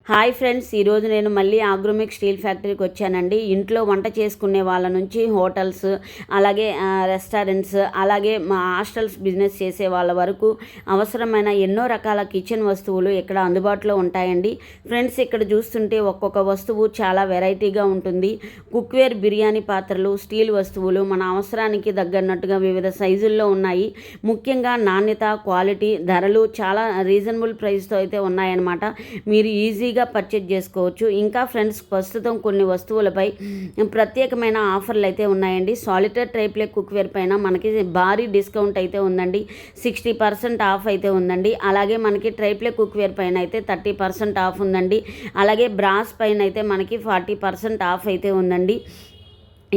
Hi friends, ఈరోజు నేను మళ్ళీ ఆగ్రోమిక్ స్టీల్ ఫ్యాక్టరీకి వచ్చానండి. ఇంట్లో వంట చేసుకునే వాళ్ళ నుంచి హోటల్స్, అలాగే రెస్టారెంట్స్, అలాగే మా హాస్టల్స్ బిజినెస్ చేసే వాళ్ళ వరకు అవసరమైన ఎన్నో రకాల కిచెన్ వస్తువులు ఇక్కడ అందుబాటులో ఉంటాయండి. ఫ్రెండ్స్, ఇక్కడ చూస్తుంటే ఒక్కొక్క వస్తువు చాలా వెరైటీగా ఉంటుంది. కుక్వేర్, బిర్యానీ పాత్రలు, స్టీల్ వస్తువులు మన అవసరానికి తగ్గట్టుగా వివిధ సైజుల్లో ఉన్నాయి. ముఖ్యంగా నాణ్యత, క్వాలిటీ, ధరలు చాలా రీజనబుల్ ప్రైస్తో అయితే ఉన్నాయన్నమాట. మీరు ఈజీగా పర్చేజ్ చేసుకోవచ్చు. ఇంకా ఫ్రెండ్స్, ప్రస్తుతం కొన్ని వస్తువులపై ప్రత్యేకమైన ఆఫర్లు అయితే ఉన్నాయండి. సాలిటర్ ట్రైప్లే కుక్వేర్ పైన మనకి భారీ డిస్కౌంట్ అయితే ఉందండి. 60% ఆఫ్ అయితే ఉందండి. అలాగే మనకి ట్రైప్లే కుక్వేర్ పైన అయితే 30% ఆఫ్ ఉందండి. అలాగే బ్రాస్ పైన అయితే మనకి 40% ఆఫ్ అయితే ఉందండి.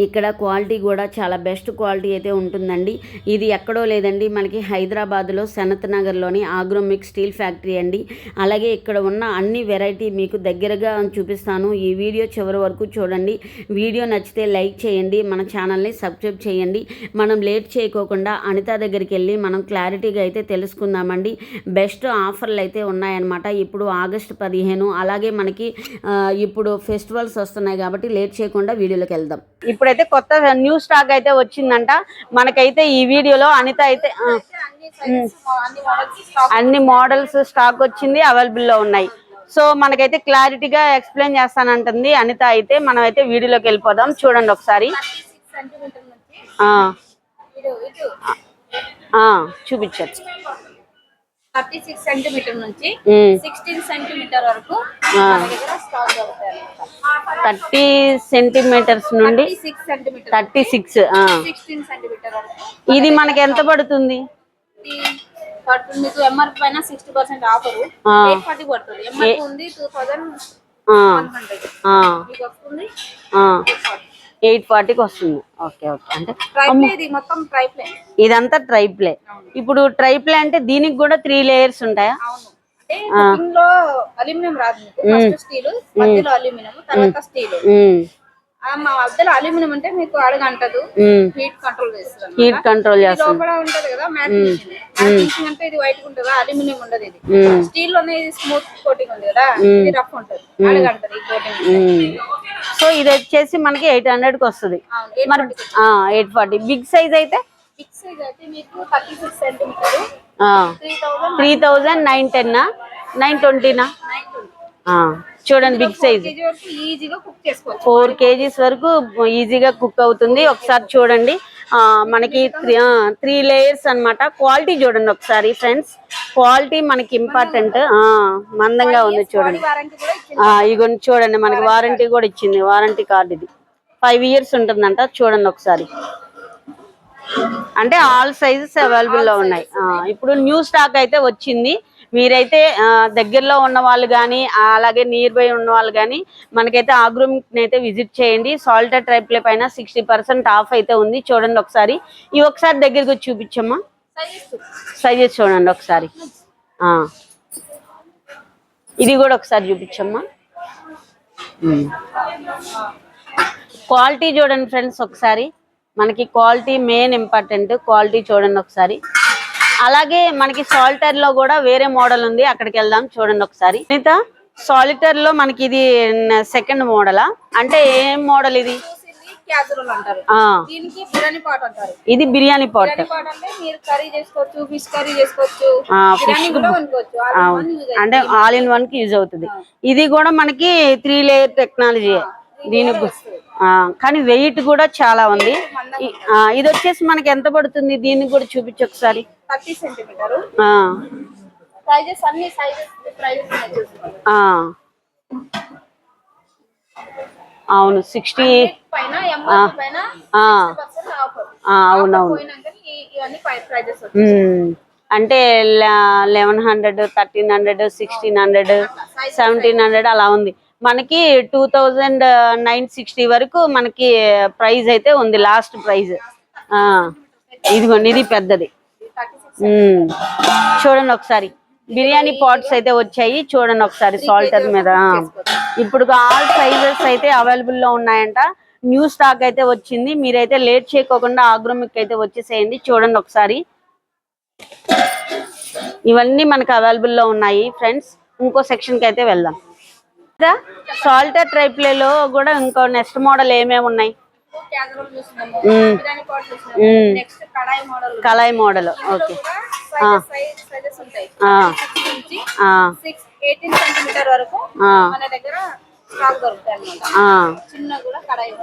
ఇక్కడ క్వాలిటీ కూడా చాలా బెస్ట్ క్వాలిటీ అయితే ఉంటుందండి. ఇది ఎక్కడో లేదండి, మనకి హైదరాబాద్లో సనత్ నగర్లోని ఆగ్రోమిక్ స్టీల్ ఫ్యాక్టరీ అండి. అలాగే ఇక్కడ ఉన్న అన్ని వెరైటీ మీకు దగ్గరగా చూపిస్తాను. ఈ వీడియో చివరి వరకు చూడండి. వీడియో నచ్చితే లైక్ చేయండి, మన ఛానల్ని సబ్స్క్రైబ్ చేయండి. మనం లేట్ చేయకోకుండా అనిత దగ్గరికి వెళ్ళి మనం క్లారిటీగా అయితే తెలుసుకుందామండి. బెస్ట్ ఆఫర్లు అయితే ఉన్నాయన్నమాట. ఇప్పుడు ఆగస్టు 15, అలాగే మనకి ఇప్పుడు ఫెస్టివల్స్ వస్తున్నాయి కాబట్టి లేట్ చేయకుండా వీడియోలోకి వెళ్దాం. ఇప్పుడైతే కొత్త న్యూ స్టాక్ అయితే వచ్చిందంట. మనకైతే ఈ వీడియోలో అనిత అయితే అన్ని మోడల్స్ స్టాక్ వచ్చింది, అవైలబుల్లో ఉన్నాయి. సో మనకైతే క్లారిటీగా ఎక్స్ప్లెయిన్ చేస్తానంటుంది అనిత. అయితే మనం అయితే వీడియోలోకి వెళ్ళిపోదాం. చూడండి ఒకసారి. చూపించచ్చు. 36 సెంటీమీటర్ నుంచి 16 సెంటీమీటర్ వరకు 30 సెంటీమీటర్స్ నుండి 36 16 సెంటీమీటర్ వరకు. ఇది మనకి ఎంత పడుతుంది? మీకు ఎంఆర్పి పైన 60% ఆఫర్ 840 పడుతుంది. ఎంఆర్పి ఉంది 2100 మీకు వస్తుంది 840కి వస్తుంది. Okay okay. అంటే మొత్తం ట్రైప్లే, ఇదంతా ట్రైప్లే. ఇప్పుడు ట్రైప్లే అంటే దీనికి కూడా 3 లేయర్స్ ఉంటాయా? అవును. అంటే కుకింగ్ లో అల్యూమినియం రాదు, ఫస్ట్ స్టీల్, మధ్యలో అల్యూమినియం, తర్వాత స్టీల్. మా మధ్యలో అల్యూమినియం అంటే మీకు అడగంటదు, హీట్ కంట్రోల్ చేస్తుంది. హీట్ కంట్రోల్ చేస్తుంది. లోపల ఉంటది కదా మ్యాటింగ్ అంటే ఇది వైట్ ఉంటదా, అల్యూమినియం ఉండదు. ఇది స్టీల్ లోనే స్మూత్ కోటింగ్ ఉంది కదా, ఇది రఫ్ ఉంటది, అడగంటది ఈ కోటింగ్. సో ఇది వచ్చేసి మనకి 800కి వస్తుంది. మరి 840. బిగ్ సైజ్ అయితే బిగ్ సైజ్ అయితే మీకు 36 సెంటీమీటర్ 3910 920 చూడండి. బిగ్ సైజ్ ఈజీగా కుక్ చేసుకోవచ్చు. 4 kgs వరకు ఈజీగా కుక్ అవుతుంది. ఒకసారి చూడండి. మనకి 3 లేయర్స్ అన్నమాట. క్వాలిటీ చూడండి ఒకసారి ఫ్రెండ్స్. క్వాలిటీ మనకి ఇంపార్టెంట్. మందంగా ఉంది చూడండి. ఇగోండి చూడండి, మనకి వారంటీ కూడా ఇచ్చింది. వారంటీ కార్డు ఇది 5 years ఉంటుందంట. చూడండి ఒకసారి. అంటే ఆల్ సైజెస్ అవైలబుల్లో ఉన్నాయి. ఇప్పుడు న్యూ స్టాక్ అయితే వచ్చింది. మీరైతే దగ్గరలో ఉన్న వాళ్ళు కానీ, అలాగే నియర్ బై ఉన్న వాళ్ళు కానీ మనకైతే ఆగ్రోమిక్ అయితే విజిట్ చేయండి. సాల్టర్ ట్రైప్లే పైన 60% ఆఫ్ అయితే ఉంది. చూడండి ఒకసారి. ఇవి ఒకసారి దగ్గరికి వచ్చి చూపించమ్మా. సైజెస్ చూడండి ఒకసారి. ఇది కూడా ఒకసారి చూపించమ్మా. క్వాలిటీ చూడండి ఫ్రెండ్స్ ఒకసారి. మనకి క్వాలిటీ మెయిన్ ఇంపార్టెంట్. క్వాలిటీ చూడండి ఒకసారి. అలాగే మనకి సాలిటర్ లో కూడా వేరే మోడల్ ఉంది, అక్కడికి వెళ్దాం. చూడండి ఒకసారి. సాలిటర్ లో మనకి ఇది సెకండ్ మోడలా? అంటే ఏం మోడల్ ఇది? ఇది బిర్యానీ పాట్. అంటే ఆల్ ఇన్ వన్ కి యూజ్ అవుతుంది. ఇది కూడా మనకి 3 లేయర్ టెక్నాలజీ దీనికి. కానీ వెయిట్ కూడా చాలా ఉంది. ఇది వచ్చేసి మనకి ఎంత పడుతుంది? దీనికి కూడా చూపించు ఒకసారి. 30 సెంటీమీటర్. అవును 60. అవునవును. అంటే 1100, 1300, 1600, 1700 అలా ఉంది. మనకి 2960 వరకు మనకి ప్రైస్ అయితే ఉంది, లాస్ట్ ప్రైస్. ఇదిగోండి, ఇది పెద్దది. చూడండి ఒకసారి. బిర్యానీ పాట్స్ అయితే వచ్చాయి. చూడండి ఒకసారి సాల్టర్ మీద. ఇప్పుడు ఆల్ సైజెస్ అయితే అవైలబుల్లో ఉన్నాయంట. న్యూ స్టాక్ అయితే వచ్చింది. మీరైతే లేట్ చేయకోకుండా ఆగ్రోమిక్ అయితే వచ్చేసేయండి. చూడండి ఒకసారి. ఇవన్నీ మనకు అవైలబుల్లో ఉన్నాయి ఫ్రెండ్స్. ఇంకో సెక్షన్కి అయితే వెళ్దాం. సాల్టర్ ట్రైప్లేలో కూడా ఇంకో నెక్స్ట్ మోడల్ ఏమేమి ఉన్నాయి? క్యాజువల్ చూస్తున్నాము, బిర్యానీ పాట్ చూస్తున్నాము, నెక్స్ట్ కడాయి మోడల్. కళాయి మోడల్. ఓకే. సైజెస్ ఉంటాయి 6 నుంచి 18 సెంటీమీటర్ వరకు మన దగ్గర స్టాక్ దొరుకుతాయి అన్నమాట. చిన్న కూడా కడాయి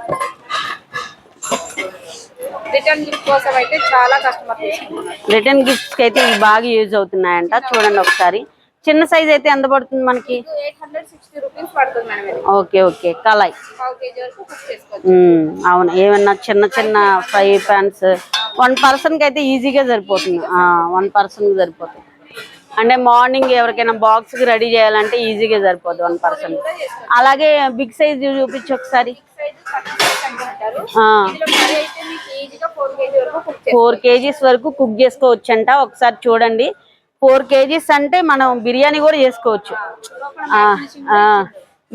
రిటర్న్ గిఫ్ట్ కోసం అయితే చాలా కస్టమర్ తీసుకుంటున్నారు. రిటర్న్ గిఫ్ట్స్ కి అయితే ఇవి బాగా యూజ్ అవుతున్నాయంట. చూడండి ఒకసారి. చిన్న సైజ్ అయితే ఎంత పడుతుంది మనకి? 860 రూపీస్ పడుతుంది మేడం ఇది. Okay okay. కళాయి 1/2 kg వరకు కుక్ చేసుకోవచ్చు. అవును. ఏమన్నా చిన్న చిన్న ఫ్రై పాన్స్ 1 పర్సన్ కి అయితే ఈజీగా సరిపోతుంది. 1 పర్సన్ కి సరిపోతుంది. అంటే మార్నింగ్ ఎవరికైనా బాక్స్ కి రెడీ చేయాలంటే ఈజీగా సరిపోతుంది 1 పర్సన్. అలాగే బిగ్ సైజ్ చూపించు ఒకసారి. 4 kgs వరకు కుక్ చేసుకోవచ్చు అంట. ఒకసారి చూడండి. 4 kgs అంటే మనం బిర్యానీ కూడా చేసుకోవచ్చు.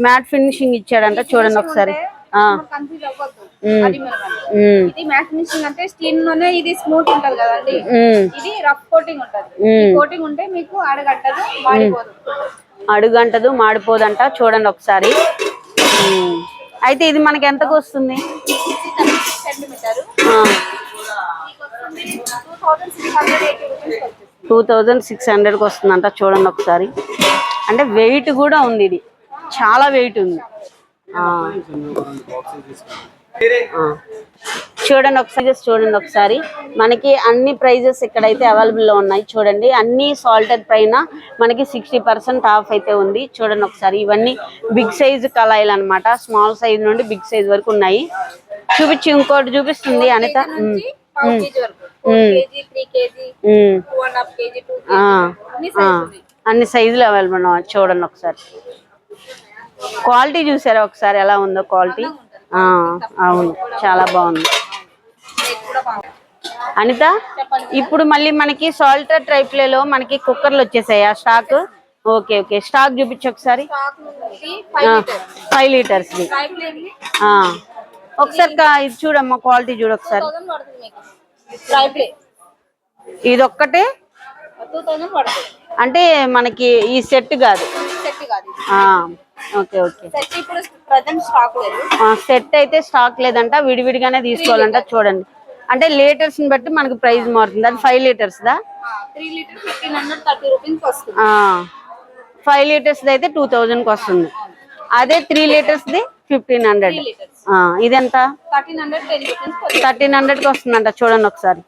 మ్యాట్ ఫినిషింగ్ ఇచ్చాడంట. చూడండి ఒకసారి. ఇది మ్యాట్ ఫినిషింగ్ అంటే స్కిన్ లోనే ఇది స్మూత్ ఉంటది కదండి, ఇది రఫ్ కోటింగ్ ఉంటది. కోటింగ్ ఉంటే మీకు అడుగంటదు, మాడిపోదు. అడుగంటదు, మాడిపోదంట. చూడండి ఒకసారి. అయితే ఇది మనకి ఎంతకు వస్తుంది? 2600కి వస్తుందంట. చూడండి ఒకసారి. అంటే వెయిట్ కూడా ఉంది. ఇది చాలా వెయిట్ ఉంది. చూడండి ఒకసారి. చూడండి ఒకసారి. మనకి అన్ని ప్రైజెస్ ఇక్కడైతే అవైలబుల్ లో ఉన్నాయి. చూడండి అన్ని సాల్టెడ్ పైన మనకి 60% ఆఫ్ అయితే ఉంది. చూడండి ఒకసారి. ఇవన్నీ బిగ్ సైజ్ కళాయిలు అనమాట. స్మాల్ సైజ్ నుండి బిగ్ సైజ్ వరకు ఉన్నాయి. చూపించి ఇంకోటి చూపిస్తుంది అనిత. అన్ని సైజులు అవైలబుల్ ఉన్నాయి. చూడండి ఒకసారి. క్వాలిటీ చూసారా ఒకసారి ఎలా ఉందో క్వాలిటీ? అవును, చాలా బాగుంది. అనిత, ఇప్పుడు మళ్ళీ మనకి సాల్టర్ ట్రైప్లేలో మనకి కుక్కర్లు వచ్చేసాయి. ఆ స్టాక్? Okay okay. స్టాక్ చూపించు ఒకసారి. 5 లీటర్స్ ఒకసారి. ఇది చూడమ్మా, క్వాలిటీ చూడు ఒకసారి. ఇది ఒక్కటే అంటే మనకి ఈ సెట్ కాదు. Okay okay. సెట్ అయితే స్టాక్ లేదంట, విడివిడిగానే తీసుకోవాలంట. చూడండి. అంటే లీటర్స్ ని బట్టి మనకి ప్రైస్ మారుతుంది. అది 5 లీటర్స్ దా? 5 లీటర్స్ అయితే 2000 కి వస్తుంది. అదే 3 లీటర్స్ ది 1500. ఇది ఎంత? 1300 కి వస్తుందంట. చూడండి ఒకసారి.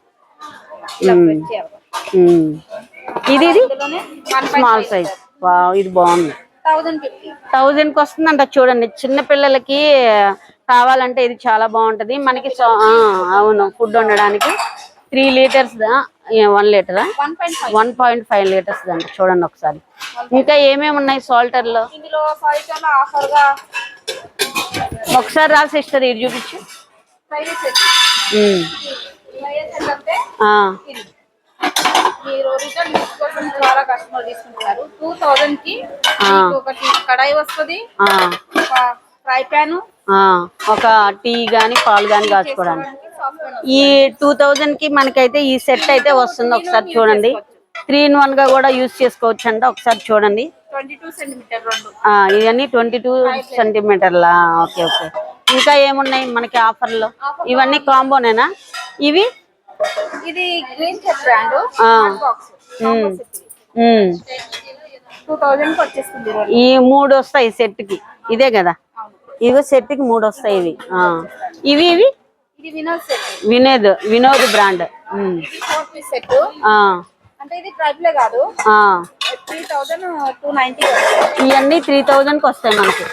ఇది స్మాల్ సైజ్. ఇది బాగుంది. 1000 కి వస్తుందంట. చూడండి. చిన్న పిల్లలకి కావాలంటే ఇది చాలా బాగుంటది మనకి. అవును, ఫుడ్ వండడానికి. 3 లీటర్స్ 1 లీటరా? 1.5 లీటర్స్ అంట. చూడండి ఒకసారి. ఇంకా ఏమేమి ఉన్నాయి సాల్టర్ లో? ఒకసారి రా సిస్టర్, ఇది చూపించు. చాలా కస్టమర్ తీసుకుంటున్నారు. 2000 కి ఒకటి కడాయి వస్తుంది, ఫ్రై పాన్, ఒక టీ గాని పాలు గాని కాచుకోవడానికి. ఈ 2000 కి మనకైతే ఈ సెట్ అయితే వస్తుంది. ఒకసారి చూడండి. 3 in 1 గా కూడా యూజ్ చేసుకోవచ్చు అంట. ఒకసారి చూడండి. 22 సెంటీమీటర్ ఇవన్నీ 22 సెంటీమీటర్లా? Okay okay. ఇంకా ఏమున్నాయి మనకి ఆఫర్ లో? ఇవన్నీ కాంబోనేనా ఇవి? ఇది గ్రీన్ చెక్ బ్రాండ్ బాక్స్ 2000 కి వచ్చేస్తుంది. ఈ 3 వస్తాయి సెట్ కి. ఇదే కదా? ఇవి సెట్ కి 3 వస్తాయి. ఇవి ఇవి ఇవి ఇది Vinod set. Vinod brand. Set అంటే ఇది ట్రైప్లే కాదు. 3290. ఇవన్నీ 3000 కి వస్తాయి మనకి.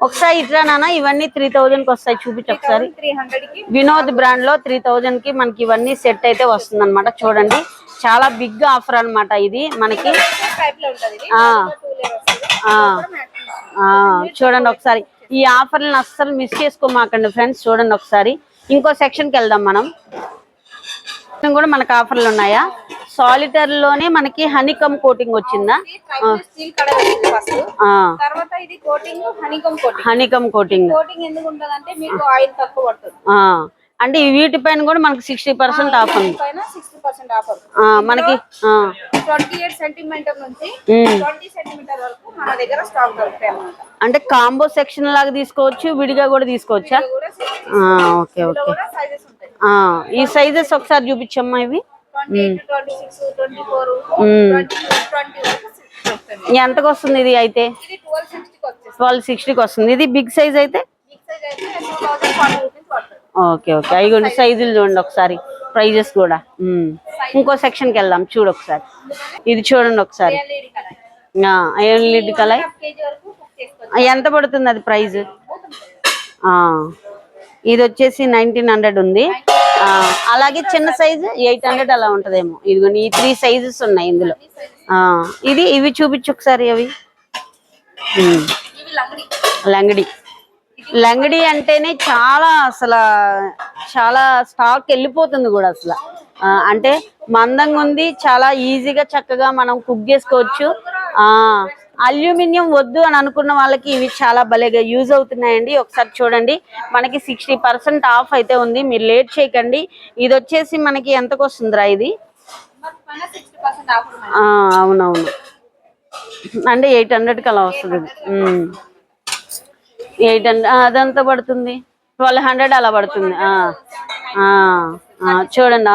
ఒకసారి ఇట్లా నాన్న, ఇవన్నీ 3000 కి వస్తాయి. చూపించు ఒకసారి. వినోద్ బ్రాండ్ లో 3000 కి మనకి ఇవన్నీ సెట్ అయితే వస్తుంది అనమాట. చూడండి, చాలా బిగ్ ఆఫర్ అనమాట ఇది మనకి. చూడండి ఒకసారి. ఈ ఆఫర్లను అస్సలు మిస్ చేసుకోమాకండి ఫ్రెండ్స్. చూడండి ఒకసారి. ఇంకో సెక్షన్ కి వెళ్దాం మనం. కూడా మనకి ఆఫర్లు ఉన్నాయా? సాలిటర్ లోనే మనకి హనీకమ్ కోటింగ్ వచ్చిందా? హనీకమ్ కోటింగ్ ఎందుకు ఉంటదంటే మీకు ఆయిల్ తక్కువ పడుతుంది. అంటే వీటిపైన కూడా మనకి 60% ఆఫ్ ఉంది. పైన 60% ఆఫర్. మనకి 28 సెంటీమీటర్ నుంచి 20 సెంటీమీటర్ వరకు మన దగ్గర స్టాక్ దొరుకుతాయి అన్నమాట. అంటే కాంబో సెక్షన్ లాగా తీసుకోవచ్చు, విడిగా కూడా తీసుకోవచ్చా? Okay okay. సైజెస్ ఉంటాయి. ఈ సైజెస్ ఒకసారి చూపించమ్మా. ఇవి 28, 26, 24, 20 వరకు దొరుకుతాయి. ఎంతకు వస్తుంది ఇది అయితే? ఇది 1260కి వచ్చేస్తుంది. 1260కి వస్తుంది. ఇది బిగ్ సైజ్ అయితే? బిగ్ సైజ్ అయితే 2040 రూపీస్ పడుతుంది. Okay okay. అవి సైజులు చూడండి ఒకసారి, ప్రైజెస్ కూడా. ఇంకో సెక్షన్కి వెళ్దాం, చూడు ఒకసారి. ఇది చూడండి ఒకసారి. ఐరన్ లిడ్ కళాయి ఎంత పడుతుంది అది ప్రైజ్? ఇది వచ్చేసి 1900 ఉంది. అలాగే చిన్న సైజు 800 అలా ఉంటదేమో. ఇదిగోండి ఈ 3 సైజెస్ ఉన్నాయి ఇందులో. ఇవి చూపించు ఒకసారి. అవి లంగడి. లంగడి అంటేనే అసలు చాలా స్టాక్ వెళ్ళిపోతుంది కూడా అసలు. అంటే మందంగా ఉంది, చాలా ఈజీగా చక్కగా మనం కుక్ చేసుకోవచ్చు. అల్యూమినియం వద్దు అని అనుకున్న వాళ్ళకి ఇవి చాలా భలేగా యూజ్ అవుతున్నాయండి. ఒకసారి చూడండి, మనకి 60% ఆఫ్ అయితే ఉంది. మీరు లేట్ చేయకండి. ఇది వచ్చేసి మనకి ఎంతకు వస్తుందిరా ఇది? అవునవును, అంటే 800కి అలా వస్తుంది. 800 అదంతా పడుతుంది, 1200 అలా పడుతుంది. చూడండి,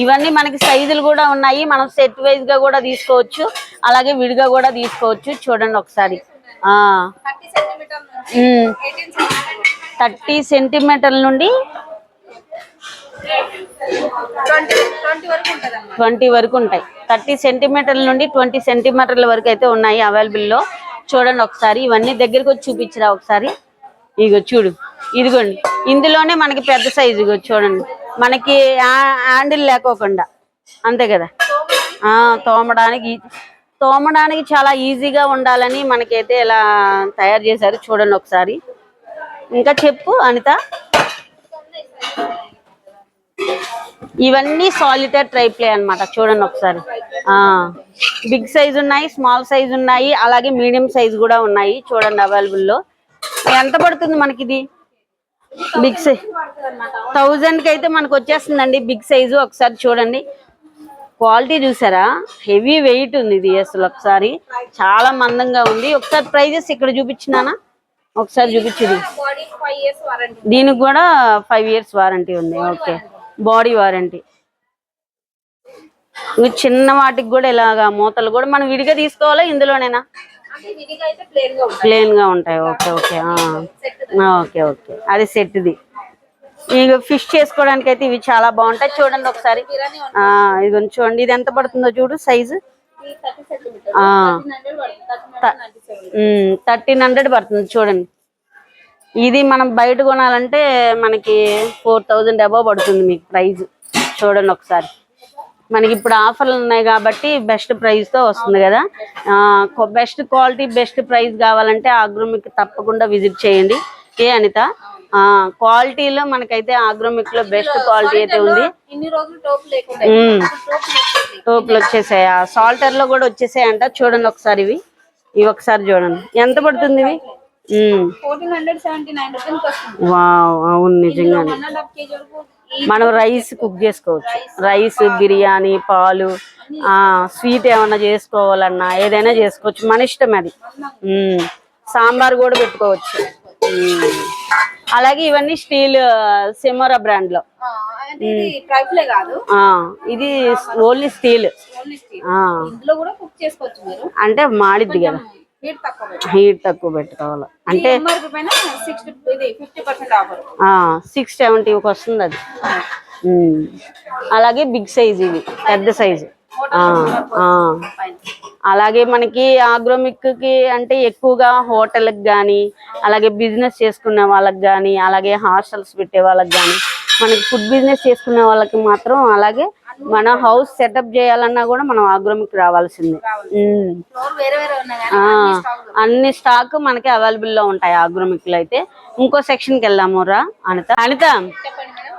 ఇవన్నీ మనకి సైజులు కూడా ఉన్నాయి. మనం సెట్ వైజ్ గా కూడా తీసుకోవచ్చు, అలాగే విడిగా కూడా తీసుకోవచ్చు. చూడండి ఒకసారి. 30 సెంటీమీటర్ల నుండి 20 వరకు ఉంటాయి. 30 సెంటీమీటర్ల నుండి 20 సెంటీమీటర్ల వరకు అయితే ఉన్నాయి అవైలబుల్ లో. చూడండి ఒకసారి. ఇవన్నీ దగ్గరకు వచ్చి చూపించరా ఒకసారి. ఇగో చూడు, ఇదిగోండి ఇందులోనే మనకి పెద్ద సైజు. ఇగో చూడండి, మనకి హ్యాండిల్ లేకోకుండా, అంతే కదా. తోమడానికి చాలా ఈజీగా ఉండాలని మనకైతే ఇలా తయారు చేశారు. చూడండి ఒకసారి. ఇంకా చెప్పు అనిత. ఇవన్నీ సాలిటర్ ట్రైప్లే అన్నమాట. చూడండి ఒకసారి. బిగ్ సైజ్ ఉన్నాయి, స్మాల్ సైజ్ ఉన్నాయి, అలాగే మీడియం సైజ్ కూడా ఉన్నాయి. చూడండి అవైలబుల్లో. ఎంత పడుతుంది మనకి ఇది? బిగ్ సైజ్ 1000కి అయితే మనకు వచ్చేస్తుందండి బిగ్ సైజు. ఒకసారి చూడండి, క్వాలిటీ చూసారా? హెవీ వెయిట్ ఉంది ఇది అసలు. ఒకసారి చాలా మందంగా ఉంది. ఒకసారి ప్రైజెస్ ఇక్కడ చూపించినానా? ఒకసారి చూపించింది. దీనికి కూడా 5 years వారంటీ ఉంది. Okay, body warranty. చిన్న వాటికి కూడా ఇలాగా మూతలు కూడా మనం విడిగా తీసుకోవాలా ఇందులోనేనా? ప్లేన్ గా ఉంటాయి. Okay okay okay okay. అది సెట్ది. ఇక ఫిష్ చేసుకోవడానికి అయితే ఇవి చాలా బాగుంటాయి. చూడండి ఒకసారి. ఇది చూడండి, ఇది ఎంత పడుతుందో చూడు సైజు. 1300 పడుతుంది. చూడండి, ఇది మనం బయట కొనాలంటే మనకి 4000 అబవ్ పడుతుంది మీకు ప్రైజ్. చూడండి ఒకసారి. మనకి ఇప్పుడు ఆఫర్లు ఉన్నాయి కాబట్టి బెస్ట్ ప్రైస్ తో వస్తుంది కదా. బెస్ట్ క్వాలిటీ బెస్ట్ ప్రైస్ కావాలంటే ఆగ్రోమిక్ తప్పకుండా విజిట్ చేయండి. ఏ అనిత, క్వాలిటీలో మనకైతే ఆగ్రోమిక్ లో బెస్ట్ క్వాలిటీ అయితే ఉంది. టోపులు వచ్చేసాయి, సాల్టర్ లో కూడా వచ్చేసాయంట. చూడండి ఒకసారి. ఇవి ఒకసారి చూడండి ఎంత పడుతుంది ఇవి. 1479 రూపీస్. వావ్, అవును నిజంగానే. మనం రైస్ కుక్ చేసుకోవచ్చు. రైస్, బిర్యానీ, పాలు, స్వీట్ ఏమన్నా చేసుకోవాలన్నా ఏదైనా చేసుకోవచ్చు, మన ఇష్టం అది. సాంబార్ కూడా పెట్టుకోవచ్చు. అలాగే ఇవన్నీ స్టీల్ సెమోరా బ్రాండ్ లో. ఇది ఓన్లీ స్టీల్. అంటే మాడిద్ది కదా, హీట్ తక్కువ పెట్టుకోవాలి. అంటే 670కి వస్తుంది అది. అలాగే బిగ్ సైజ్, ఇవి పెద్ద సైజు. అలాగే మనకి ఆగ్రోమిక్ కి అంటే ఎక్కువగా హోటల్కి కానీ, అలాగే బిజినెస్ చేసుకునే వాళ్ళకి కానీ, అలాగే హాస్టల్స్ పెట్టే వాళ్ళకి కానీ, మనకి ఫుడ్ బిజినెస్ చేసుకునే వాళ్ళకి మాత్రం, అలాగే మన హౌస్ సెటప్ చేయాలన్నా కూడా మనం ఆగ్రోమిక్ రావాల్సిందే. అన్ని స్టాక్ మనకి అవైలబుల్ లో ఉంటాయి ఆగ్రోమిక్ లో అయితే. ఇంకో సెక్షన్ కి వెళ్దాము రా అనిత.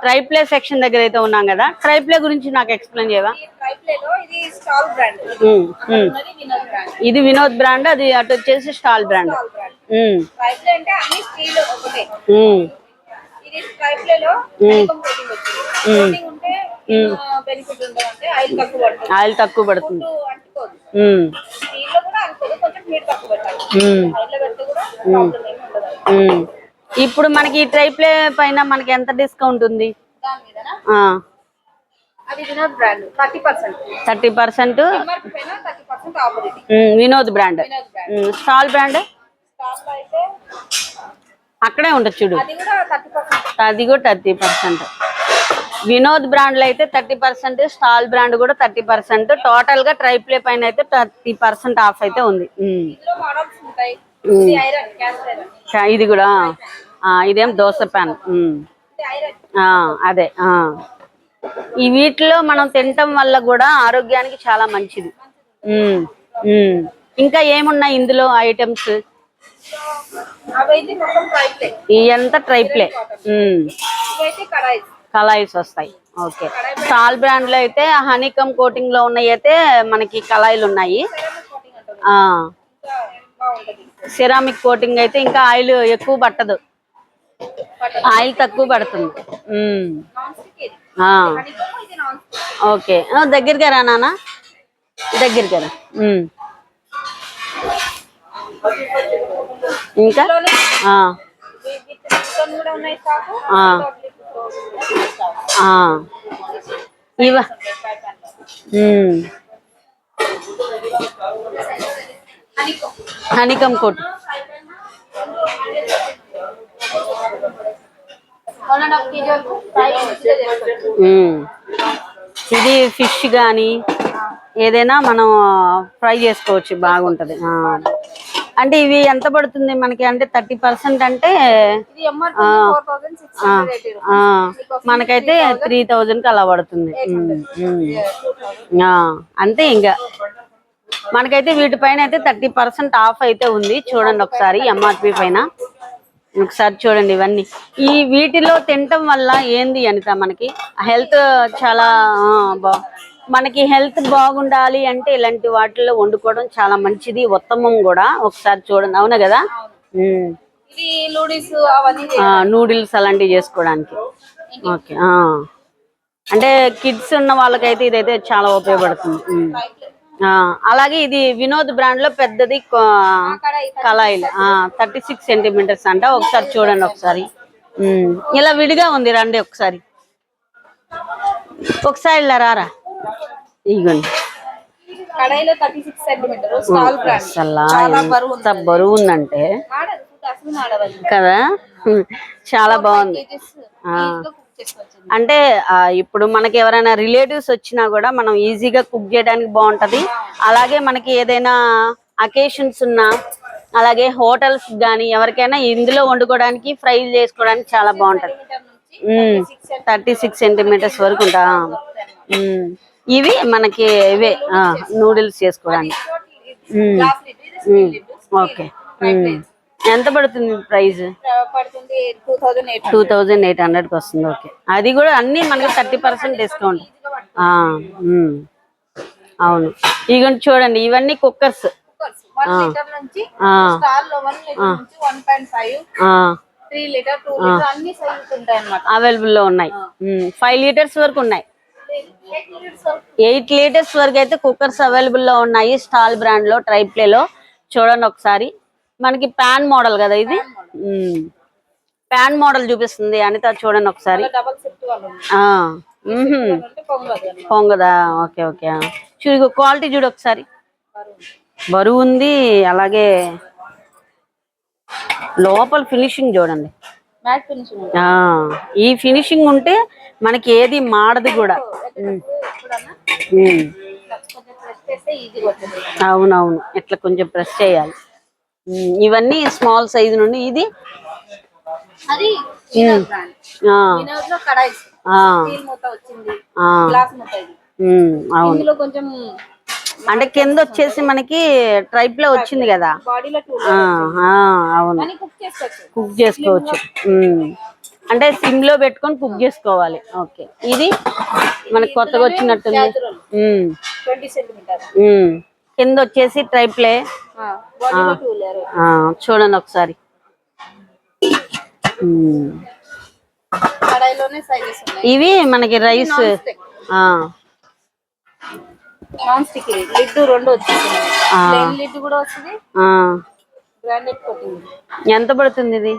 ట్రైప్లే సెక్షన్ దగ్గర అయితే ఉన్నాం కదా, ట్రైప్లే గురించి నాకు ఎక్స్ప్లెయిన్ చేయవా? ఇది వినోద్ బ్రాండ్, అది అటు వచ్చేసి స్టాల్ బ్రాండ్. ఇది ట్రైప్లేలో హనీకామ్ కోటింగ్ వచ్చింది. కోటింగ్ ఉంటే బెనిఫిట్ ఉండదంటే ఆయిల్ తక్కువ పడుతుంది. ఆయిల్ తక్కువ పడుతుంది. అంటుకోదు. స్టీల్ లో కూడా అంటుకోదు, కొంచెం హీట్ తక్కువ పెట్టాలి. ఆయిల్ లో పెడితే కూడా ప్రాబ్లం ఏమి ఉండదు. ఇప్పుడు మనకి ట్రైప్లే పైన మనకి ఎంత డిస్కౌంట్ ఉంది దాని మీదనా? అది వినోద్ బ్రాండ్ 30%. ఎంఆర్పి పైన 30% ఆఫర్ ఇది. Vinod brand. Stall brand stock లో అయితే అక్కడే ఉంటుంది చూడు, అది కూడా 30%. అది కూడా 30%. వినోద్ బ్రాండ్ లో అయితే 30%, స్టాల్ బ్రాండ్ కూడా 30%. టోటల్ గా ట్రైప్లే పైన అయితే 30% ఆఫ్ అయితే ఉంది. ఇందులో మోడల్స్ ఉంటాయి. ఇది ఐరన్, క్యాస్ట్ ఐరన్. ఇది కూడా ఇదేం దోశ ప్యాన్. ఇది ఐరన్. అదే ఈ వీటిలో మనం తినటం వల్ల కూడా ఆరోగ్యానికి చాలా మంచిది. ఇంకా ఏమున్నాయి ఇందులో ఐటమ్స్? అవైతే మొత్తం ట్రైప్లే. ఇదంతా ట్రైప్లే. ఇవైతే కళాయిస్ వస్తాయి. ఓకే. స్టాల్ బ్రాండ్ లో అయితే హనీకమ్ కోటింగ్ లో ఉన్నాయి, అయితే మనకి కళాయిలు ఉన్నాయి. సిరామిక్ కోటింగ్ అయితే ఇంకా ఆయిల్ ఎక్కువ పట్టదు, ఆయిల్ తక్కువ పడుతుంది. ఓకే. దగ్గరికి రా నాన్న, దగ్గరికి రా. ఇంకా ఇవా హనీకమ్ కోట్. ఇది ఫిష్ గానీ ఏదైనా మనం ఫ్రై చేసుకోవచ్చు, బాగుంటది. అంటే ఇవి ఎంత పడుతుంది మనకి? అంటే 30% అంటే మనకైతే 3000కి అలా పడుతుంది. అంతే. ఇంకా మనకైతే వీటిపైన అయితే 30% ఆఫ్ అయితే ఉంది. చూడండి ఒకసారి ఎంఆర్పి పైన ఒకసారి చూడండి. ఇవన్నీ ఈ వీటిలో తినటం వల్ల ఏంది అనిత, మనకి హెల్త్ చాలా మనకి హెల్త్ బాగుండాలి అంటే ఇలాంటి వాటిల్లో వండుకోవడం చాలా మంచిది, ఉత్తమం కూడా. ఒకసారి చూడండి. అవునా కదా? నూడిల్స్ అలాంటివి చేసుకోవడానికి. ఓకే. అంటే కిడ్స్ ఉన్న వాళ్ళకైతే ఇదైతే చాలా ఉపయోగపడుతుంది. అలాగే ఇది వినోద్ బ్రాండ్ లో పెద్దది కళాయిలు 36 సెంటీమీటర్స్ అంట. ఒకసారి చూడండి ఒకసారి. ఇలా విడిగా ఉంది, రండి ఒకసారి. ఒకసారి ఇలా రారా. ఇగోండి, ఎంత బరువు ఉందంటే కదా, చాలా బాగుంది. అంటే ఇప్పుడు మనకి ఎవరైనా రిలేటివ్స్ వచ్చినా కూడా మనం ఈజీగా కుక్ చేయడానికి బాగుంటది. అలాగే మనకి ఏదైనా అకేషన్స్ ఉన్నా, అలాగే హోటల్స్ కానీ ఎవరికైనా ఇందులో వండుకోవడానికి, ఫ్రై చేసుకోవడానికి చాలా బాగుంటది. 36 సెంటీమీటర్స్ వరకు ఉంటా. ఇవి మనకి ఇవే నూడిల్స్ చేసుకోవడానికి. ఓకే. ఎంత పడుతుంది ప్రైస్? 2800కి వస్తుంది. ఓకే. అది కూడా అన్ని మనకి 30% డిస్కౌంట్. అవును. ఇక చూడండి, ఇవన్నీ కుక్కర్స్. అవైలబుల్ లో ఉన్నాయి. 5 లీటర్స్ వరకు ఉన్నాయి. 8 లీటర్స్ వరకు అయితే కుక్కర్స్ అవైలబుల్ లో ఉన్నాయి స్టాల్ బ్రాండ్ లో, ట్రైప్లే లో. చూడండి ఒకసారి. మనకి ప్యాన్ మోడల్ కదా ఇది, ప్యాన్ మోడల్ చూపిస్తుంది అనిత. చూడండి ఒకసారి. పొంగదా? ఓకే. ఓకే. చూడు క్వాలిటీ, చూడు ఒకసారి. బరువు ఉంది. అలాగే లోపల ఫినిషింగ్ చూడండి. ఈ ఫినిషింగ్ ఉంటే మనకి ఏది మాడదు కూడా. అవునవును, ఇట్లా కొంచెం ప్రెస్ చేయాలి. ఇవన్నీ స్మాల్ సైజు నుండి. ఇది అవును. అంటే కింద వచ్చేసి మనకి ట్రైప్ లో వచ్చింది కదా. అవును, కుక్ చేసుకోవచ్చు. అంటే సిమ్ లో పెట్టుకొని కుక్ చేసుకోవాలి. ఓకే. ఇది మనకి కొత్తగా వచ్చినట్టుంది. కింద వచ్చేసి ట్రైప్లే. చూడండి ఒకసారి. స్థాయిలోనే సైజెస్ ఉన్నాయి. ఇవి మనకి రైస్ నాన్ స్టిక్ లిడ్ 2 వచ్చేసింది. ప్లెయిన్ లిడ్ కూడా వస్తుంది, గ్రానైట్ కోటింగ్. ఎంత పడుతుంది ఇది?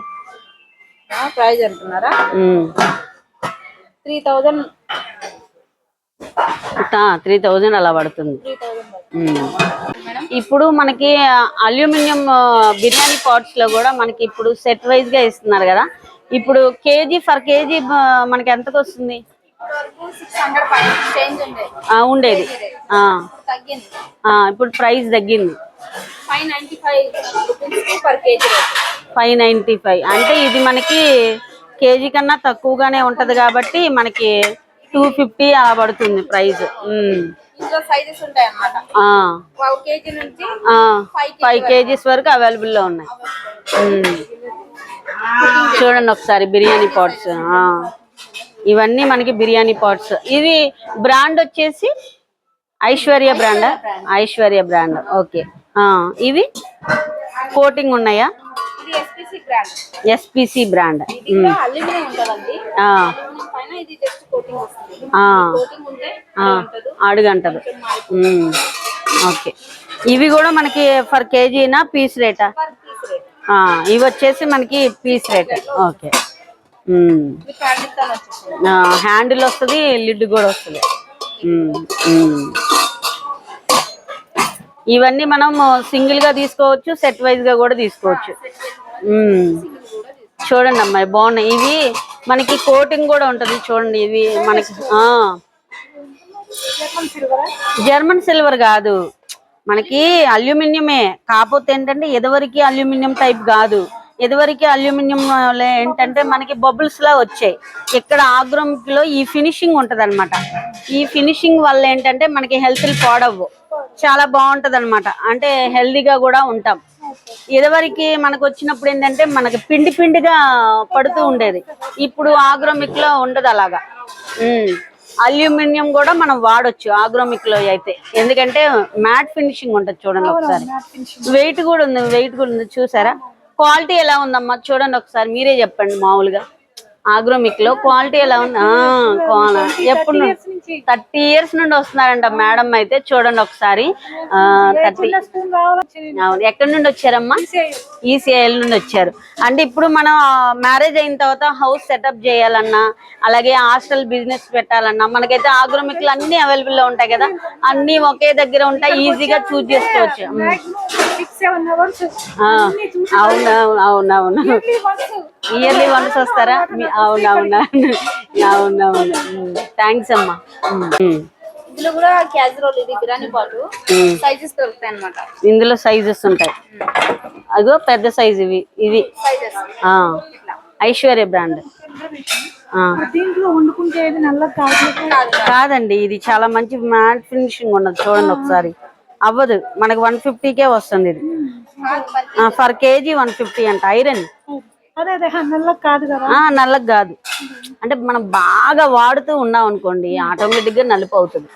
ప్రైస్ అంటున్నారా? 3000. 3000 అలా పడుతుంది. 3000. ఇప్పుడు మనకి అల్యూమినియం బిర్యానీ పాట్స్ లో కూడా మనకి ఇప్పుడు సెట్ వైజ్ గా ఇస్తున్నారు కదా. ఇప్పుడు ఫర్ కేజీ మనకి ఎంతకు వస్తుంది? 600 ఉండేది. ఇప్పుడు ప్రైస్ తగ్గింది. 595 per kg. 595 అంటే ఇది మనకి కేజీ కన్నా తక్కువగానే ఉంటది కాబట్టి మనకి 250 అలా పడుతుంది ప్రైస్. సైజెస్ ఉంటాయి అన్నమాట. 1 kg నుంచి 5 kgs వరకు అవైలబుల్ లో ఉన్నాయి. చూడండి ఒకసారి బిర్యానీ పాట్స్. ఇవన్నీ మనకి బిర్యానీ పాట్స్. ఇది బ్రాండ్ వచ్చేసి ఐశ్వర్య బ్రాండ్. ఓకే. ఇవి కోటింగ్ ఉన్నాయా? SPC brand. అడుగంటదు. ఓకే. ఇవి కూడా మనకి ఫర్ కేజీనా పీస్ రేటా? ఇవి వచ్చేసి మనకి పీస్ రేట్. ఓకే. హ్యాండిల్ వస్తుంది, లిడ్ కూడా వస్తుంది. ఇవన్నీ మనం సింగిల్ గా తీసుకోవచ్చు, సెట్ వైజ్ గా కూడా తీసుకోవచ్చు. చూడండి అమ్మాయి బాగున్నాయి. ఇవి మనకి కోటింగ్ కూడా ఉంటది చూడండి. ఇవి మనకి జర్మన్ సిల్వర్ కాదు, మనకి అల్యూమినియమే. కాకపోతే ఏంటంటే ఎదవరికి అల్యూమినియం టైప్ కాదు. ఎదవరికి అల్యూమినియం ఏంటంటే మనకి బబుల్స్ లా వచ్చాయి. ఇక్కడ ఆగ్రోమిక్ లో ఈ ఫినిషింగ్ ఉంటది అనమాట. ఈ ఫినిషింగ్ వల్ల ఏంటంటే మనకి హెల్త్ పాడవు, చాలా బాగుంటది అనమాట. అంటే హెల్దీగా కూడా ఉంటాం. ఇదివరకు మనకు వచ్చినప్పుడు ఏంటంటే మనకి పిండిగా పడుతూ ఉండేది. ఇప్పుడు ఆగ్రోమిక్ లో ఉండదు అలాగా. అల్యూమినియం కూడా మనం వాడొచ్చు ఆగ్రోమిక్ లో అయితే, ఎందుకంటే మ్యాట్ ఫినిషింగ్ ఉంటది. చూడండి ఒకసారి. వెయిట్ కూడా ఉంది చూసారా? క్వాలిటీ ఎలా ఉందమ్మా చూడండి ఒకసారి, మీరే చెప్పండి. మామూలుగా ఆగ్రోమిక్ లో క్వాలిటీ ఎలా ఉంది? ఎప్పుడు 30 years నుండి వస్తున్నారంట మేడం అయితే. చూడండి ఒకసారి. 30. అవును. ఎక్కడి నుండి వచ్చారమ్మా? ఈసీఐఎల్ నుండి వచ్చారు. అంటే ఇప్పుడు మనం మ్యారేజ్ అయిన తర్వాత హౌస్ సెటప్ చేయాలన్నా, అలాగే హాస్టల్ బిజినెస్ పెట్టాలన్నా మనకైతే ఆగ్రోమిక్ లో అన్ని అవైలబుల్ లో ఉంటాయి కదా. అన్ని ఒకే దగ్గర ఉంటాయి, ఈజీగా చూస్ చేసుకోవచ్చు. అవునవును. ఇయర్లీ వన్స్ వస్తారా? అవునవును. థ్యాంక్స్ అమ్మా. ఇందులో కూడా క్యాజువల్ ఇది బిర్యానీ పాటు సైజెస్ దొరుకుతాయి అన్నమాట. ఇందులో సైజెస్ ఉంటాయి. అదో పెద్ద సైజ్. ఇవి ఐశ్వర్య బ్రాండ్. కాదండి, ఇది చాలా మంచి మ్యాట్ ఫినిషింగ్ ఉన్నది. చూడండి ఒకసారి. అవ్వదు మనకి 150కే వస్తుంది ఇది. ఫర్ కేజీ 150 అంట. ఐరన్ నల్లకి కాదు, అంటే మనం బాగా వాడుతూ ఉన్నాం అనుకోండి ఆటోమేటిక్ గా నలుపు అవుతుంది.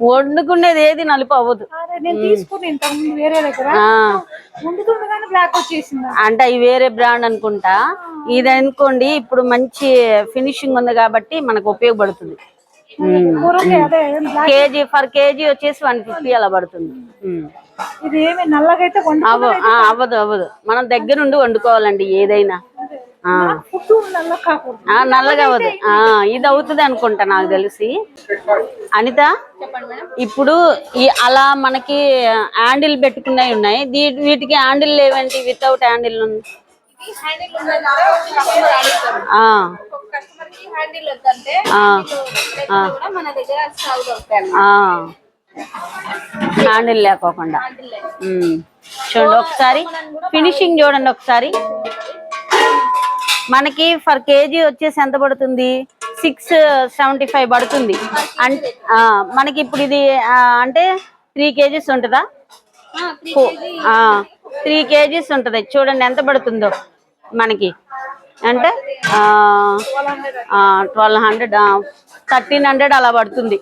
వండుకునేది ఏది నలుపు అవ్వదు. అంటే అవి వేరే బ్రాండ్ అనుకుంటా. ఇది అనుకోండి ఇప్పుడు మంచి ఫినిషింగ్ ఉంది కాబట్టి మనకు ఉపయోగపడుతుంది. ఫర్ కేజీ వచ్చేసి 150 అలా పడుతుంది. అవ్వదు. మనం దగ్గర నుండి వండుకోవాలండి ఏదైనా. నల్లగా అవ్వదు. ఇది అవుతుంది అనుకుంటా నాకు తెలిసి. అనిత, ఇప్పుడు అలా మనకి హ్యాండిల్ పెట్టుకున్నవి ఉన్నాయి. వీటికి హ్యాండిల్ లేవండి, వితౌట్ హ్యాండిల్ ఉంది. హ్యాండిల్ లేకోకుండా. చూడండి ఒకసారి ఫినిషింగ్ చూడండి ఒకసారి. మనకి ఫర్ కేజీ వచ్చేసి ఎంత పడుతుంది? 675 పడుతుంది. అంటే మనకి ఇప్పుడు ఇది అంటే 3 kgs ఉంటుందా? 3 kgs ఉంటది. చూడండి ఎంత పడుతుందో మనకి. అంటే 1200 1300 అలా పడుతుంది.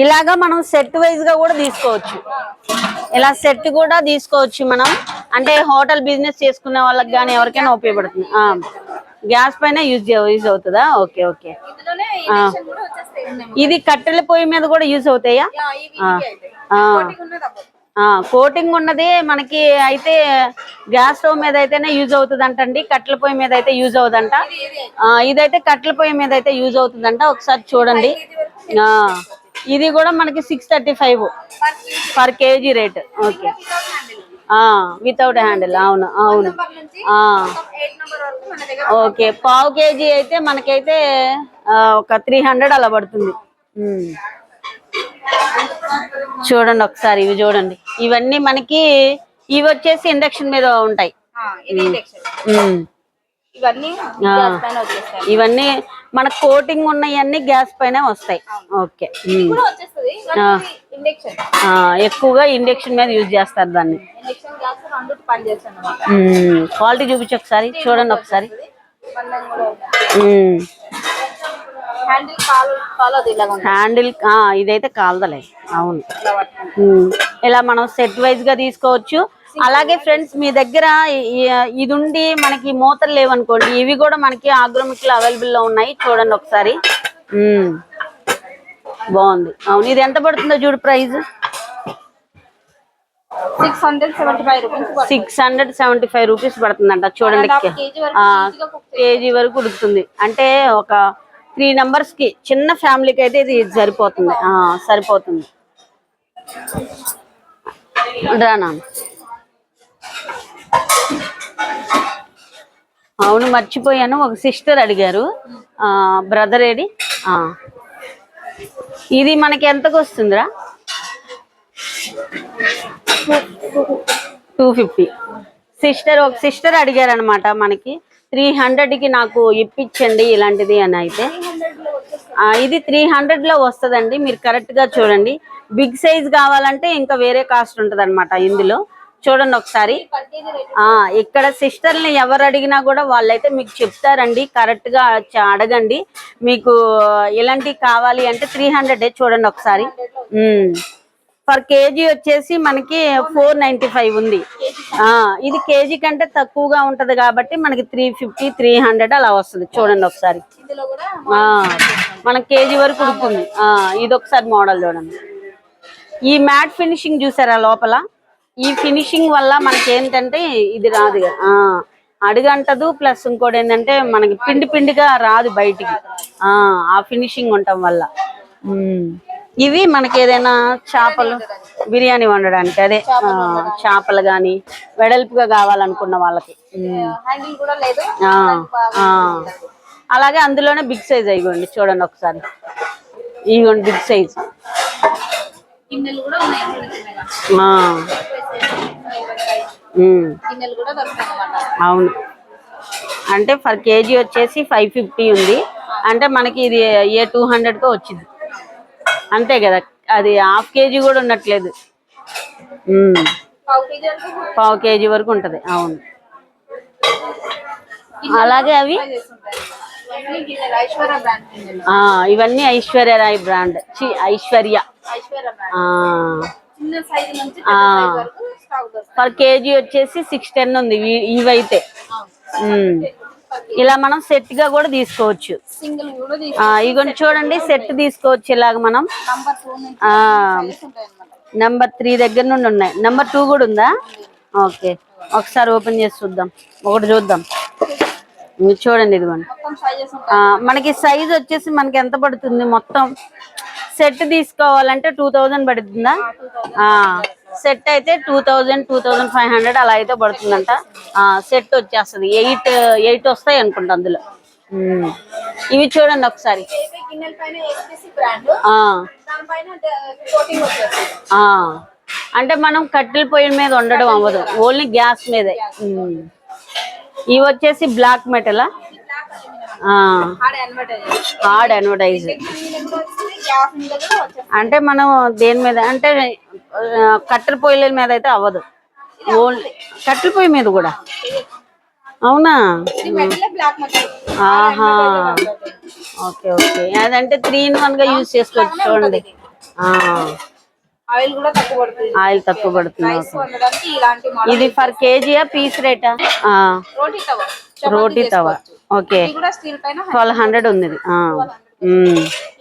ఇలాగా మనం సెట్ వైజ్ గా కూడా తీసుకోవచ్చు. ఇలా సెట్ కూడా తీసుకోవచ్చు మనం. అంటే హోటల్ బిజినెస్ చేసుకునే వాళ్ళకి కానీ ఎవరికైనా ఉపయోగపడుతుంది. గ్యాస్ పైన యూజ్ అవుతుందా? Okay okay. ఇందులోనే ఇండక్షన్ కూడా వచ్చేస్తాయి ఉన్నాయి. ఇది కట్టెల పొయ్యి మీద కూడా యూజ్ అవుతాయా? కోటింగ్ ఉన్నది అవ్వదు. కోటింగ్ ఉన్నది మనకి అయితే గ్యాస్ స్టవ్ మీద అయితేనే యూజ్ అవుతుంది అంటండి, కట్టెల పొయ్యి మీద అయితే యూజ్ అవుతుందంట. ఇదైతే కట్టెల పొయ్యి మీద అయితే యూజ్ అవుతుందంట. ఒకసారి చూడండి. ఇది కూడా మనకి 635 per KG rate. Okay, without handle. అవును అవును. ఓకే, పావు కేజీ అయితే మనకైతే ఒక 300 అలా పడుతుంది. చూడండి ఒకసారి, ఇవి చూడండి. ఇవన్నీ మనకి ఇవి వచ్చేసి ఇండక్షన్ మీద ఉంటాయి. ఇవన్నీ మన కోటింగ్ ఉన్నవన్నీ గ్యాస్ పైన వస్తాయి. ఓకే, ఎక్కువగా ఇండక్షన్ మీద యూజ్ చేస్తారు దాన్ని. క్వాలిటీ చూపించి ఒకసారి చూడండి ఒకసారి. హ్యాండిల్ ఇదైతే కాలదలే. అవును, ఇలా మనం సెట్ వైజ్ గా తీసుకోవచ్చు. అలాగే ఫ్రెండ్స్, మీ దగ్గర ఇది ఉండి మనకి మూతలు లేవనుకోండి, ఇవి కూడా మనకి ఆగ్రోమిక్ లో అవైలబుల్ లో ఉన్నాయి. చూడండి ఒకసారి. బాగుంది. అవును, ఇది ఎంత పడుతుందో చూడు ప్రైస్. 675 రూపీస్ పడుతుందంట. చూడండి, కేజీ వరకు ఉడుకుతుంది. అంటే ఒక 3 మెంబర్స్ కి, చిన్న ఫ్యామిలీకి అయితే ఇది సరిపోతుంది. సరిపోతుంది. రానా? అవును, మర్చిపోయాను. ఒక సిస్టర్ అడిగారు, బ్రదర్ ఏడి. ఇది మనకి ఎంతకు వస్తుందిరా? 250. ఒక సిస్టర్ అడిగారు అనమాట, మనకి 300కి నాకు ఇప్పించండి ఇలాంటిది అని. అయితే ఇది 300 లో వస్తుందండి. మీరు కరెక్ట్ గా చూడండి. బిగ్ సైజ్ కావాలంటే ఇంకా వేరే కాస్ట్ ఉంటది అనమాట ఇందులో. చూడండి ఒకసారి. ఇక్కడ సిస్టర్ని ఎవరు అడిగినా కూడా వాళ్ళైతే మీకు చెప్తారండి. కరెక్ట్ గా అడగండి. మీకు ఇలాంటివి కావాలి అంటే 300. చూడండి ఒకసారి. పర్ కేజీ వచ్చేసి మనకి 495 ఉంది. ఇది కేజీ కంటే తక్కువగా ఉంటది కాబట్టి మనకి 350, 300 అలా వస్తుంది. చూడండి ఒకసారి. మనకి కేజీ వరకు ఉడుకుతుంది. ఇది ఒకసారి మోడల్ చూడండి. ఈ మ్యాట్ ఫినిషింగ్ చూసారా లోపల? ఈ ఫినిషింగ్ వల్ల మనకి ఏంటంటే ఇది రాదు, అడుగంటదు. ప్లస్ ఇంకోటి ఏంటంటే మనకి పిండిగా రాదు బయటికి, ఆ ఫినిషింగ్ ఉండటం వల్ల. ఇవి మనకి ఏదైనా చేపలు బిర్యానీ వండడానికి, అదే చేపలు గాని వెడల్పుగా కావాలనుకున్న వాళ్ళకి. అలాగే అందులోనే బిగ్ సైజ్ అయిపోండి. చూడండి ఒకసారి. ఇగోండి బిగ్ సైజ్. అవును, అంటే పర్ కేజీ వచ్చేసి 550 ఉంది. అంటే మనకి ఇది ఏ 200తో వచ్చింది అంతే కదా. అది హాఫ్ కేజీ కూడా ఉండట్లేదు, పావు కేజీ వరకు ఉంటది. అవును, అలాగే అవి ఇవన్నీ Aishwarya Rai brand. Aishwarya. Per KG వచ్చేసి 610 ఉంది ఇవైతే. ఇలా మనం సెట్ గా కూడా తీసుకోవచ్చు. ఇగోండి చూడండి, సెట్ తీసుకోవచ్చు ఇలాగ మనం. నెంబర్ 3 దగ్గర నుండి ఉన్నాయి. నెంబర్ 2 కూడా ఉందా? ఓకే, ఒకసారి ఓపెన్ చేసి చూద్దాం. ఒకటి చూద్దాం. చూడండి, ఇదిగోండి. మనకి సైజ్ వచ్చేసి మనకి ఎంత పడుతుంది? మొత్తం సెట్ తీసుకోవాలంటే 2000 పడుతుందా? సెట్ అయితే 2000, 2500 అలా అయితే పడుతుందంట. సెట్ వచ్చేస్తుంది. 8 వస్తాయి అనుకుంటా అందులో. ఇవి చూడండి ఒకసారి. అంటే మనం కట్టెల పొయ్యి మీద వండడం అవ్వదు, ఓన్లీ గ్యాస్ మీదే. ఇవి వచ్చేసి బ్లాక్ మెటల్, హార్డ్ అడ్వర్టైజ్. అంటే మనం దేని మీద అంటే కట్టెల పొయ్యిల మీద అయితే అవ్వదు, ఓన్లీ కట్టెల పొయ్యి మీద కూడా. అవునా? ఆహా, ఓకే ఓకే. అదంటే 3 in 1 గా యూజ్ చేసుకోవచ్చు. చూడండి, ఆయిల్ కూడా తక్కువ పడుతుంది. ఆయిల్ తక్కువ పడుతుంది. రైస్ వండడానికి ఇలాంటి మోడల్. ఇది ఫర్ కేజీయా పీస్ రేటా? రోటీ తవా. రోటీ తవా. ఓకే. ఇది కూడా స్టీల్ పైన 1200 ఉంది.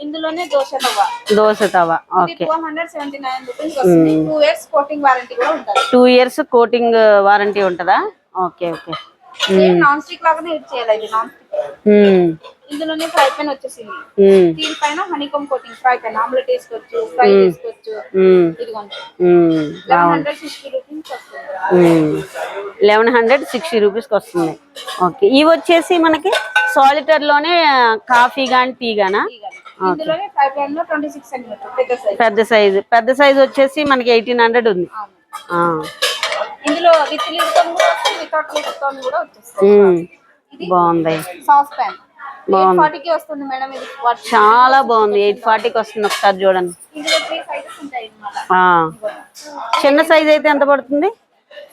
ఇందులోనే దోశ తవా. దోశ తవా. ఓకే. 479 రూపీస్ వస్తుంది. 2 ఇయర్స్ కోటింగ్ వారంటీ కూడా ఉంటుంది. 2 ఇయర్స్ కోటింగ్ వారంటీ ఉంటుందా? Okay okay. నాన్ స్టిక్ లాగానే యూజ్ చేయాలి. ఇది నాన్ స్టిక్. ఇందులోనే ఫ్రై పాన్ వచ్చేసింది. స్టీల్ పైన honeycomb coating. Fry pan omelette వేసుకోవచ్చు, ఫ్రై చేసుకోవచ్చు. ఇదిగోండి 1160 రూపీస్ వస్తుంది. 1160 రూపీస్కి వస్తుంది. ఓకే. ఇవి వచ్చేసి మనకి సాలిటర్ లోనే కాఫీ గాని టీ గానా? ఇందులోనే ఫ్రై పాన్ లో 26 సెంటీమీటర్ పెద్ద సైజ్ వచ్చేసి మనకి 1800 ఉంది. ఇందులో విత్ లిడ్ తో కూడా వస్తుంది, వితౌట్ లిడ్ తో కూడా వచ్చేస్తుంది. బాగుంది. సాస్ పాన్ 840 కి వస్తుంది మేడం. ఇది చాలా బాగుంది. 840కి వస్తుంది. ఒకసారి చూడండి. ఇందులో 3 సైజెస్ ఉంటాయి అన్నమాట. చిన్న సైజ్ అయితే ఎంత పడుతుంది?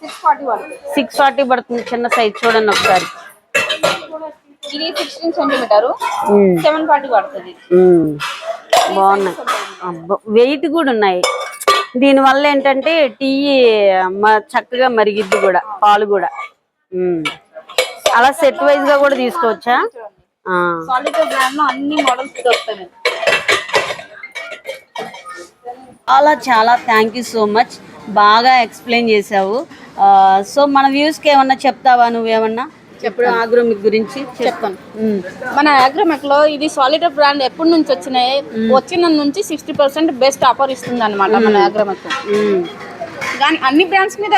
640 పడుతుంది. 640 పడుతుంది చిన్న సైజ్. చూడండి ఒకసారి. ఇది 16 సెంటీమీటర్ 740 పడుతుంది. బాగున్నాయి. వెయిట్ కూడా ఉన్నాయి. దీని వల్ల ఏంటంటే టీ చక్కగా మరిగిద్ది కూడా, పాలు కూడా. అలా సెట్ వైజ్ గా కూడా తీసుకోవచ్చా? సాలిటర్ బ్రాండ్ లో అన్ని మోడల్స్ దొరుకుతాయి. చాలా థ్యాంక్ యూ సో మచ్. బాగా ఎక్స్ప్లెయిన్ చేసావు. సో మన వ్యూస్కి ఏమన్నా చెప్తావా? నువ్వేమన్నా ఎప్పుడు ఆగ్రోమిక్ గురించి చెప్తాను. మన ఆగ్రోమిక్ లో ఇది సాలిటర్ బ్రాండ్ ఎప్పటి నుంచి వచ్చినాయి, వచ్చిన నుంచి 60% బెస్ట్ ఆఫర్ ఇస్తుంది అనమాట మన ఆగ్రోమిక్. కానీ అన్ని బ్రాండ్స్ మీద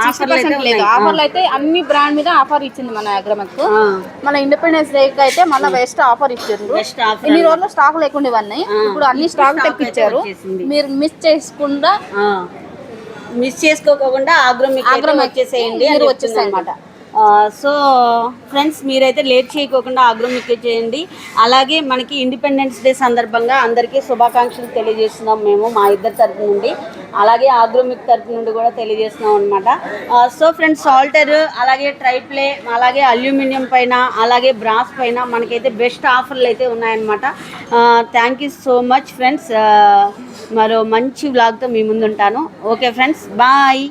60% లేదు. ఆఫర్లు అయితే అన్ని బ్రాండ్ మీద ఆఫర్ ఇచ్చింది మన ఆగ్రోమిక్. మన ఇండిపెండెన్స్ డే అయితే మళ్ళీ బెస్ట్ ఆఫర్ ఇచ్చారు. ఇన్ని రోజులు స్టాక్ లేకుండా ఇవన్నీ ఇప్పుడు అన్ని స్టాక్ తెప్పించారు. మీరు మిస్ చేసుకోకుండా ఆగ్రోమిక్ వచ్చేసేయండి. వచ్చేసాయి అనమాట. సో ఫ్రెండ్స్, మీరైతే లేట్ చేయకోకుండా ఆగ్రోమిక్ చేయండి. అలాగే మనకి ఇండిపెండెన్స్ డే సందర్భంగా అందరికీ శుభాకాంక్షలు తెలియజేస్తున్నాం మేము మా ఇద్దరి తరఫు నుండి, అలాగే ఆగ్రోమిక్ తరఫు నుండి కూడా తెలియజేస్తున్నాం అనమాట. సో ఫ్రెండ్స్, సాల్టర్, అలాగే ట్రైప్లే, అలాగే అల్యూమినియం పైన, అలాగే బ్రాస్ పైన మనకైతే బెస్ట్ ఆఫర్లు అయితే ఉన్నాయన్నమాట. Thank you so much friends. మరో మంచి వ్లాగ్తో మీ ముందు ఉంటాను. Okay friends, bye.